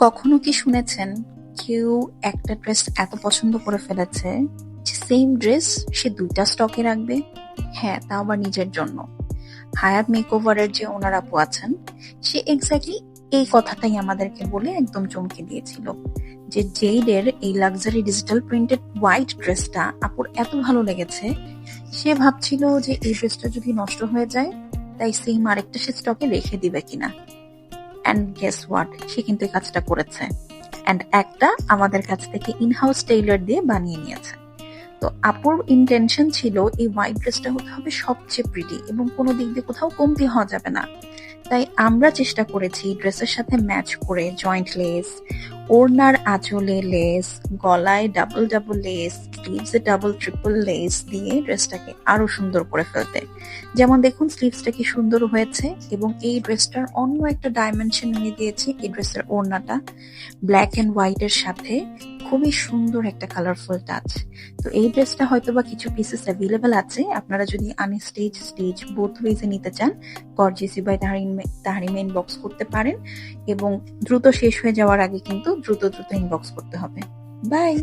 কখনো কি শুনেছেন কেউ একটা ড্রেস এত পছন্দ করে ফেলেছে যে সেম ড্রেস সে দুইটা স্টকে রাখবে? হ্যাঁ, তাও আবার নিজের জন্য। হায়াত মেকওভারের যে ওনার আপু আছেন, সে এক্স্যাক্টলি এই কথাটাই আমাদেরকে বলে একদম চমকে দিয়েছিল যে জেইডের এই লাক্সারি ডিজিটাল প্রিন্টেড হোয়াইট ড্রেসটা আপুর এত ভালো লেগেছে, সে ভাবছিল যে এই ড্রেসটা যদি নষ্ট হয়ে যায় তাই সেম আরেকটা সে স্টকে রেখে দিবে কিনা। অ্যান্ড গেস হোয়াট, সে কিন্তু এই কাজটা করেছে। অ্যান্ড একটা আমাদের কাছ থেকে ইনহাউস টেইলর দিয়ে বানিয়ে নিয়েছে। তো আপুর ইন্টেনশন ছিল এই হোয়াইট ড্রেসটা হতে হবে সবচেয়ে প্রিটি এবং কোনো দিক দিয়ে কোথাও কমতি হওয়া যাবে না। তাই আমরা চেষ্টা করেছি ড্রেসের সাথে ম্যাচ করে জয়েন্ট লেস, ওড়নার আঁচলে লেস, গলায় ডাবল ডাবল লেস, স্লিভসে ডাবল ট্রিপল লেস দিয়ে ড্রেসটাকে আরো সুন্দর করে ফেলতে। যেমন দেখুন স্লিভসটা কি সুন্দর হয়েছে, এবং এই ড্রেসটার অন্য একটা ডাইমেনশন এনে দিয়েছি এই ড্রেসের ওড়নাটা ব্ল্যাক এন্ড হোয়াইট এর সাথে। খুবই সুন্দর একটা কালারফুল টাচ। তো এই ড্রেসটা হয়তো বা কিছু পিসেস অ্যাভেলেবেল আছে, আপনারা যদি আনস্টিচ স্টিচ বোথ ওয়েজে নিতে চান গর্জিয়াসি বাই তাহরিমে ইনবক্স করতে পারেন, এবং দ্রুত শেষ হয়ে যাওয়ার আগে কিন্তু দ্রুত দ্রুত ইনবক্স করতে হবে। বাই।